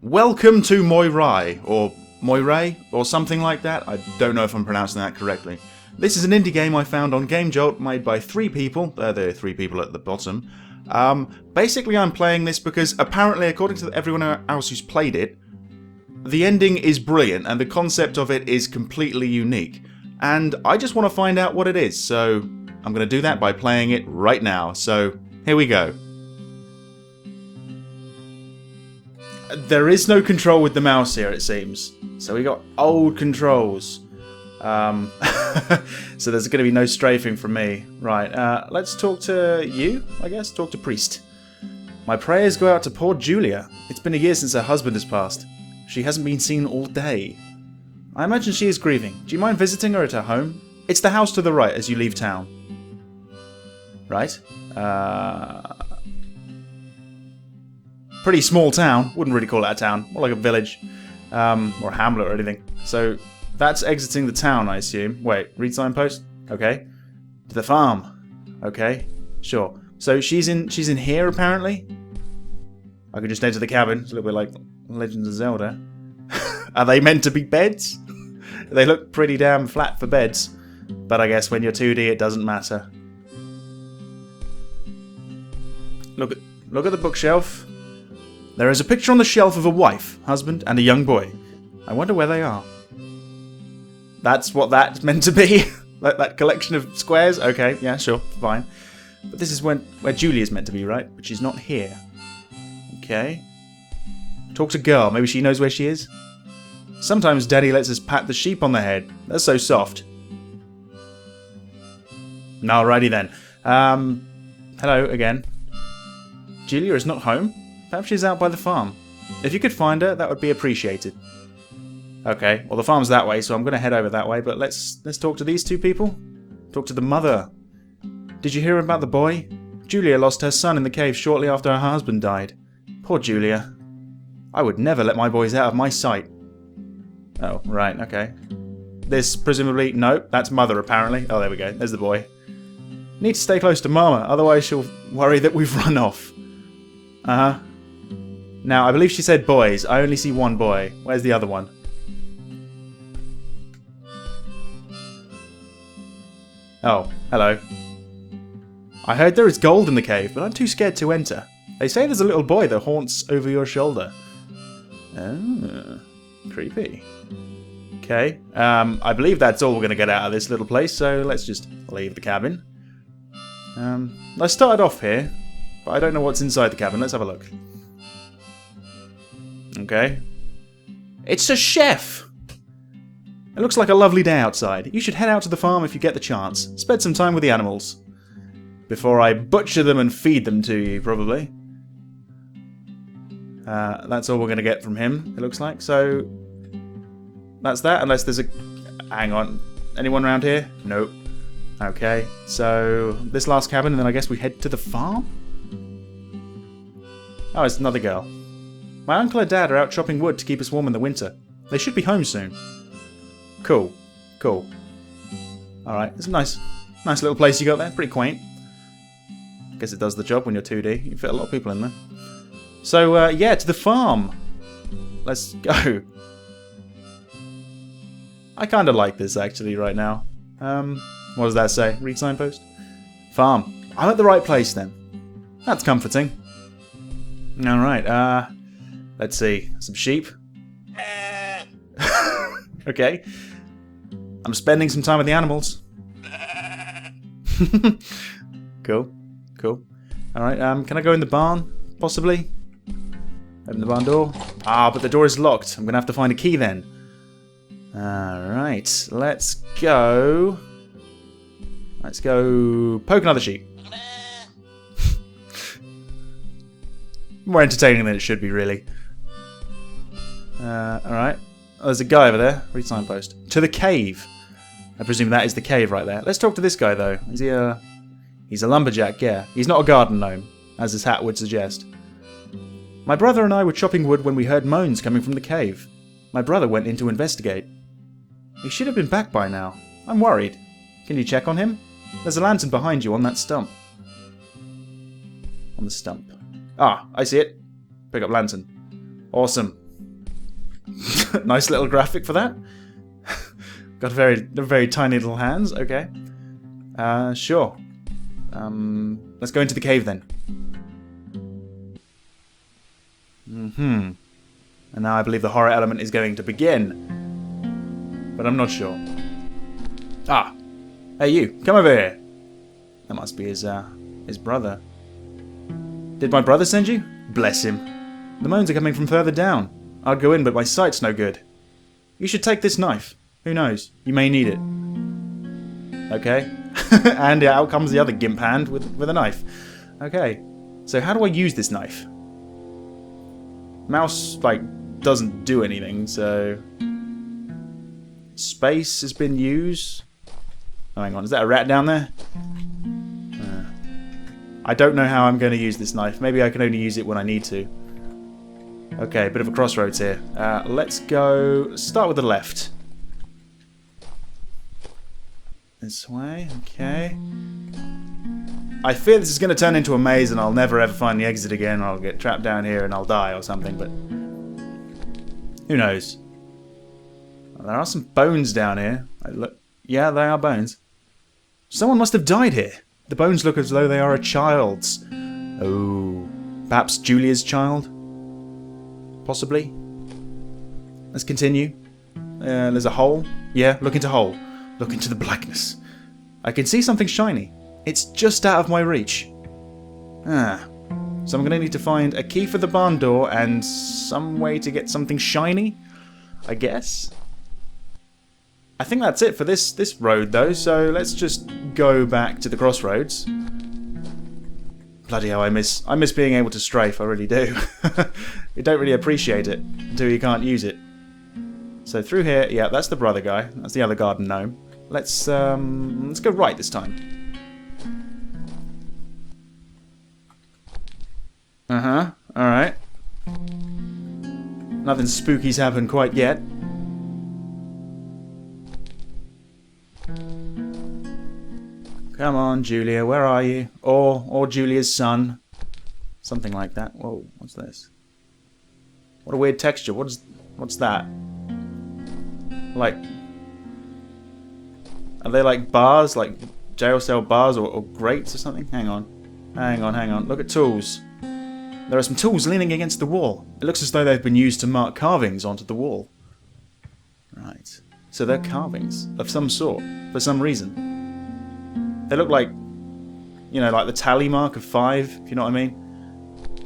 Welcome to Moirai, or Moirai, or something like that. I don't know if I'm pronouncing that correctly. This is an indie game I found on Game Jolt, made by three people. There are three people at the bottom. Basically, I'm playing this because apparently, according to everyone else who's played it, the ending is brilliant and the concept of it is completely unique. And I just want to find out what it is, so I'm going to do that by playing it right now. So, here we go. There is no control with the mouse here, it seems. So we got old controls. So there's going to be no strafing from me. Right, let's talk to you, I guess. Talk to Priest. My prayers go out to poor Julia. It's been a year since her husband has passed. She hasn't been seen all day. I imagine she is grieving. Do you mind visiting her at her home? It's the house to the right as you leave town. Right. Pretty small town. Wouldn't really call it a town. More like a village. Or a hamlet or anything. So, that's exiting the town, I assume. Wait, read signpost? Okay. To the farm. Okay. Sure. So, she's in here, apparently? I could just enter the cabin. It's a little bit like Legends of Zelda. Are they meant to be beds? They look pretty damn flat for beds. But I guess when you're 2D, it doesn't matter. Look at the bookshelf. There is a picture on the shelf of a wife, husband, and a young boy. I wonder where they are. That's what that's meant to be? that collection of squares? Okay, yeah, sure, fine. But this is where Julia's meant to be, right? But she's not here. Okay. Talk to girl. Maybe she knows where she is? Sometimes Daddy lets us pat the sheep on the head. That's so soft. Alrighty then. Hello again. Julia is not home? Perhaps she's out by the farm. If you could find her, that would be appreciated. Okay, well the farm's that way, so I'm going to head over that way, but let's talk to these two people. Talk to the mother. Did you hear about the boy? Julia lost her son in the cave shortly after her husband died. Poor Julia. I would never let my boys out of my sight. Oh, right, okay. This presumably... No, that's mother apparently. Oh, there we go. There's the boy. Need to stay close to Mama, otherwise she'll worry that we've run off. Uh-huh. Now, I believe she said boys. I only see one boy. Where's the other one? Oh, hello. I heard there is gold in the cave, but I'm too scared to enter. They say there's a little boy that haunts over your shoulder. Oh, creepy. Okay, I believe that's all we're going to get out of this little place, so let's just leave the cabin. I started off here, but I don't know what's inside the cabin. Let's have a look. Okay. It's a chef! It looks like a lovely day outside. You should head out to the farm if you get the chance. Spend some time with the animals. Before I butcher them and feed them to you, probably. That's all we're going to get from him, it looks like. So, that's that, unless there's a... Hang on. Anyone around here? Nope. Okay, so this last cabin, and then I guess we head to the farm? Oh, it's another girl. My uncle and dad are out chopping wood to keep us warm in the winter. They should be home soon. Cool. Cool. Alright, it's a nice little place you got there. Pretty quaint. Guess it does the job when you're 2D. You fit a lot of people in there. So, yeah, to the farm. Let's go. I kind of like this, actually, right now. What does that say? Read signpost? Farm. I'm at the right place, then. That's comforting. Alright, let's see. Some sheep. Okay. I'm spending some time with the animals. Cool. Cool. Alright, can I go in the barn? Possibly? Open the barn door. Ah, but the door is locked. I'm going to have to find a key then. Alright, let's go... Let's go poke another sheep. More entertaining than it should be, really. Alright. Oh, there's a guy over there. Read signpost. To the cave. I presume that is the cave right there. Let's talk to this guy, though. Is he a... He's a lumberjack, yeah. He's not a garden gnome, as his hat would suggest. My brother and I were chopping wood when we heard moans coming from the cave. My brother went in to investigate. He should have been back by now. I'm worried. Can you check on him? There's a lantern behind you on that stump. On the stump. Ah, I see it. Pick up lantern. Awesome. Nice little graphic for that. Got very tiny little hands. Okay. Sure. Let's go into the cave then. And now I believe the horror element is going to begin. But I'm not sure. Ah! Hey you, come over here! That must be his brother. Did my brother send you? Bless him. The moans are coming from further down. I'd go in, but my sight's no good. You should take this knife. Who knows? You may need it. Okay. And out comes the other gimp hand with a knife. Okay. So how do I use this knife? Mouse, doesn't do anything, so... Space has been used. Oh, hang on. Is that a rat down there? I don't know how I'm going to use this knife. Maybe I can only use it when I need to. Okay, bit of a crossroads here. Let's go... Start with the left. This way, okay. I fear this is going to turn into a maze and I'll never ever find the exit again. I'll get trapped down here and I'll die or something, but... Who knows? Well, there are some bones down here. Yeah, they are bones. Someone must have died here. The bones look as though they are a child's. Oh, perhaps Julia's child? Possibly. Let's continue. There's a hole. Yeah, look into hole. Look into the blackness. I can see something shiny. It's just out of my reach. So I'm going to need to find a key for the barn door and some way to get something shiny, I guess. I think that's it for this road though, so let's just go back to the crossroads. Bloody hell, I miss being able to strafe, I really do. You don't really appreciate it until you can't use it. So through here, yeah, that's the brother guy. That's the other garden gnome. Let's go right this time. Alright. Nothing spooky's happened quite yet. Come on, Julia, where are you? Or Julia's son. Something like that. Whoa, what's this? What a weird texture. What's that? Like... Are they like bars? Like jail cell bars or grates or something? Hang on. Look at tools. There are some tools leaning against the wall. It looks as though they've been used to mark carvings onto the wall. Right. So they're carvings of some sort, for some reason. They look like, you know, like the tally mark of 5, if you know what I mean.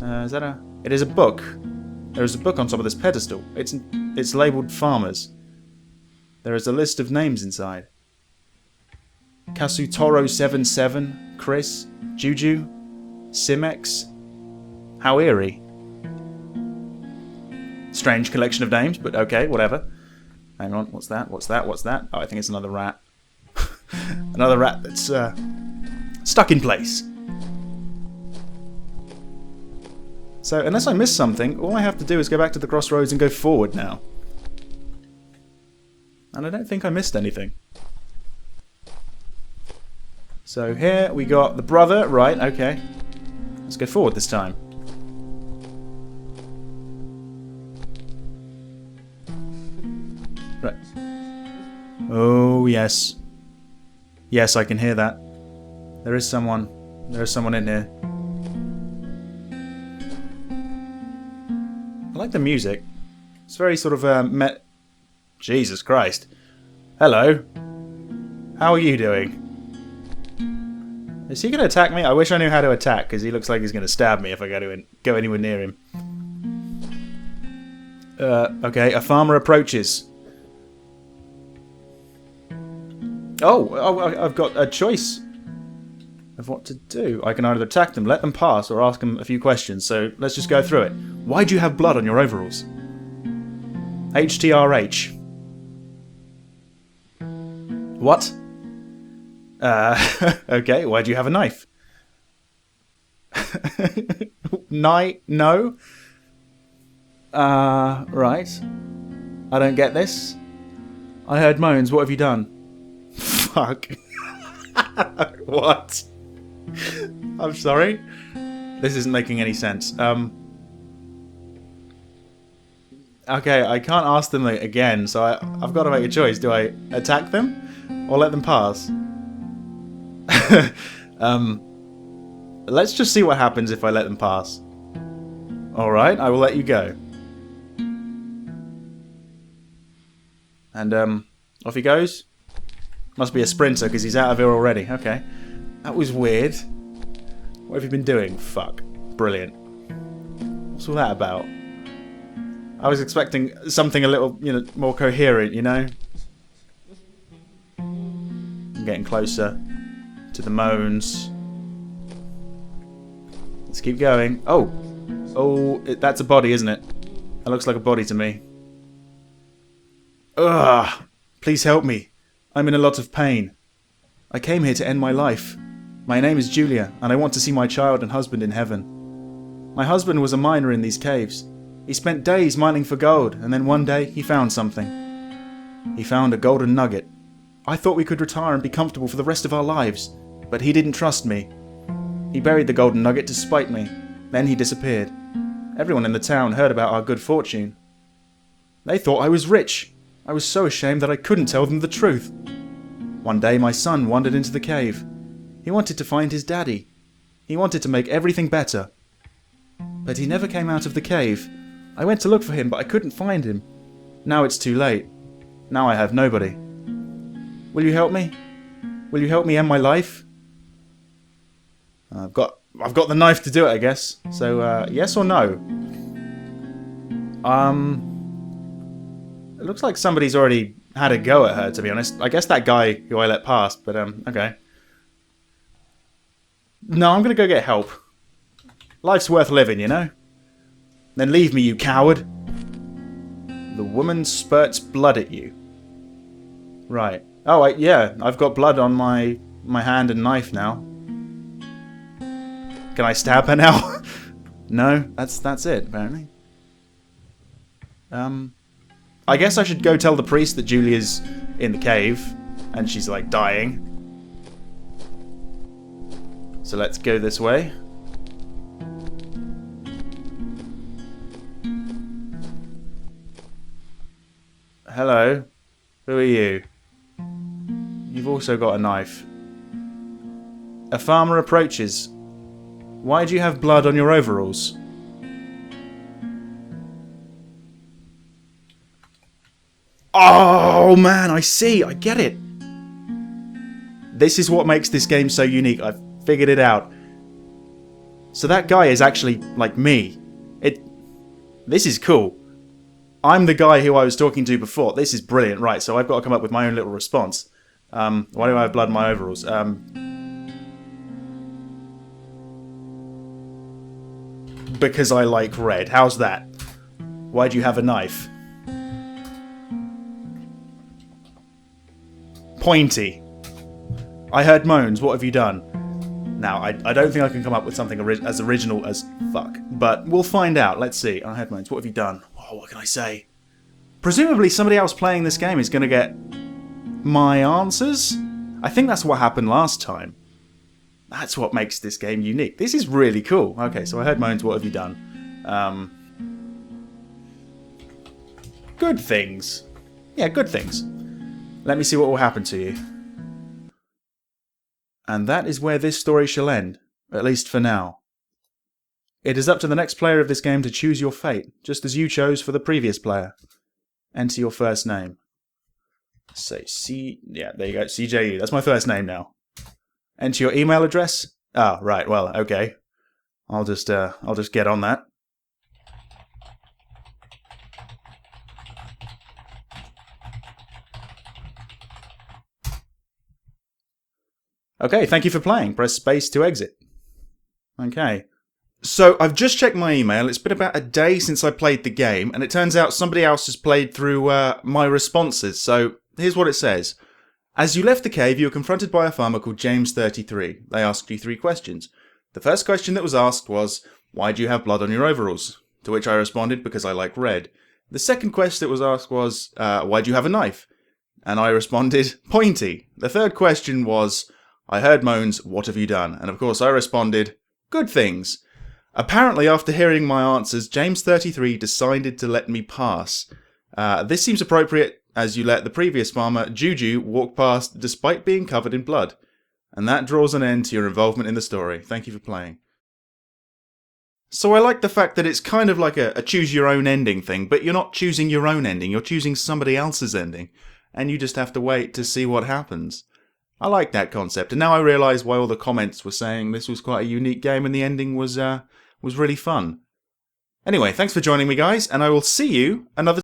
Is that a... It is a book. There is a book on top of this pedestal. It's labelled Farmers. There is a list of names inside. Kasutoro77, Chris, Juju, Simex. How eerie. Strange collection of names, but okay, whatever. Hang on, what's that? Oh, I think it's another rat. Another rat that's stuck in place. So, unless I miss something, all I have to do is go back to the crossroads and go forward now. And I don't think I missed anything. So here we got the brother, right, okay. Let's go forward this time. Right. Oh, yes. Yes, I can hear that. There is someone in here. I like the music. It's very sort of, Jesus Christ. Hello. How are you doing? Is he going to attack me? I wish I knew how to attack, because he looks like he's going to stab me if I go anywhere near him. Okay, a farmer approaches. Oh, I've got a choice of what to do. I can either attack them, let them pass, or ask them a few questions. So let's just go through it. Why do you have blood on your overalls? HTRH. What? Okay, why do you have a knife? No? Right. I don't get this. I heard moans, what have you done? Fuck. What? I'm sorry? This isn't making any sense. Okay, I can't ask them again, so I've got to make a choice. Do I attack them or let them pass? Let's just see what happens if I let them pass. Alright, I will let you go. And, off he goes. Must be a sprinter, because he's out of here already. Okay. That was weird. What have you been doing? Fuck. Brilliant. What's all that about? I was expecting something a little, more coherent, you know? I'm getting closer to the moans. Let's keep going. Oh! Oh, that's a body, isn't it? That looks like a body to me. Ugh! Please help me. I'm in a lot of pain. I came here to end my life. My name is Julia, and I want to see my child and husband in heaven. My husband was a miner in these caves. He spent days mining for gold, and then one day he found something. He found a golden nugget. I thought we could retire and be comfortable for the rest of our lives, but he didn't trust me. He buried the golden nugget to spite me. Then he disappeared. Everyone in the town heard about our good fortune. They thought I was rich. I was so ashamed that I couldn't tell them the truth. One day my son wandered into the cave. He wanted to find his daddy. He wanted to make everything better. But he never came out of the cave. I went to look for him, but I couldn't find him. Now it's too late. Now I have nobody. Will you help me? Will you help me end my life? I've got the knife to do it, I guess. So, yes or no? It looks like somebody's already had a go at her, to be honest. I guess that guy who I let pass, but, okay. No, I'm gonna go get help. Life's worth living, you know? Then leave me, you coward. The woman spurts blood at you. Right. Oh, yeah, I've got blood on my hand and knife now. Can I stab her now? No, that's it, apparently. I guess I should go tell the priest that Julia's in the cave, and she's, like, dying. So let's go this way. Hello. Who are you? You've also got a knife. A farmer approaches. Why do you have blood on your overalls? Oh man, I see. I get it. This is what makes this game so unique. I've figured it out. So that guy is actually like me. This is cool. I'm the guy who I was talking to before. This is brilliant. Right, so I've got to come up with my own little response. Why do I have blood in my overalls? Because I like red. How's that? Why do you have a knife? Pointy. I heard moans. What have you done? Now, I don't think I can come up with something as original as fuck. But we'll find out. Let's see. I heard moans. What have you done? Oh, what can I say? Presumably somebody else playing this game is going to get my answers? I think that's what happened last time. That's what makes this game unique. This is really cool. Okay, so I heard moans. What have you done? Good things. Yeah, good things. Let me see what will happen to you. And that is where this story shall end, at least for now. It is up to the next player of this game to choose your fate, just as you chose for the previous player. Enter your first name. Say yeah, there you go, CJU. That's my first name now. Enter your email address. Ah, right. Well, okay. I'll just get on that. Okay, thank you for playing. Press space to exit. Okay. So, I've just checked my email. It's been about a day since I played the game, and it turns out somebody else has played through my responses. So, here's what it says. As you left the cave, you were confronted by a farmer called James33. They asked you 3 questions. The first question that was asked was, why do you have blood on your overalls? To which I responded, because I like red. The second question that was asked was, why do you have a knife? And I responded, pointy. The third question was, I heard moans, what have you done? And of course I responded, good things. Apparently, after hearing my answers, James33 decided to let me pass. This seems appropriate, as you let the previous farmer, Juju, walk past despite being covered in blood. And that draws an end to your involvement in the story. Thank you for playing. So I like the fact that it's kind of like a choose-your-own ending thing, but you're not choosing your own ending, you're choosing somebody else's ending. And you just have to wait to see what happens. I like that concept, and now I realise why all the comments were saying this was quite a unique game and the ending was really fun. Anyway, thanks for joining me, guys, and I will see you another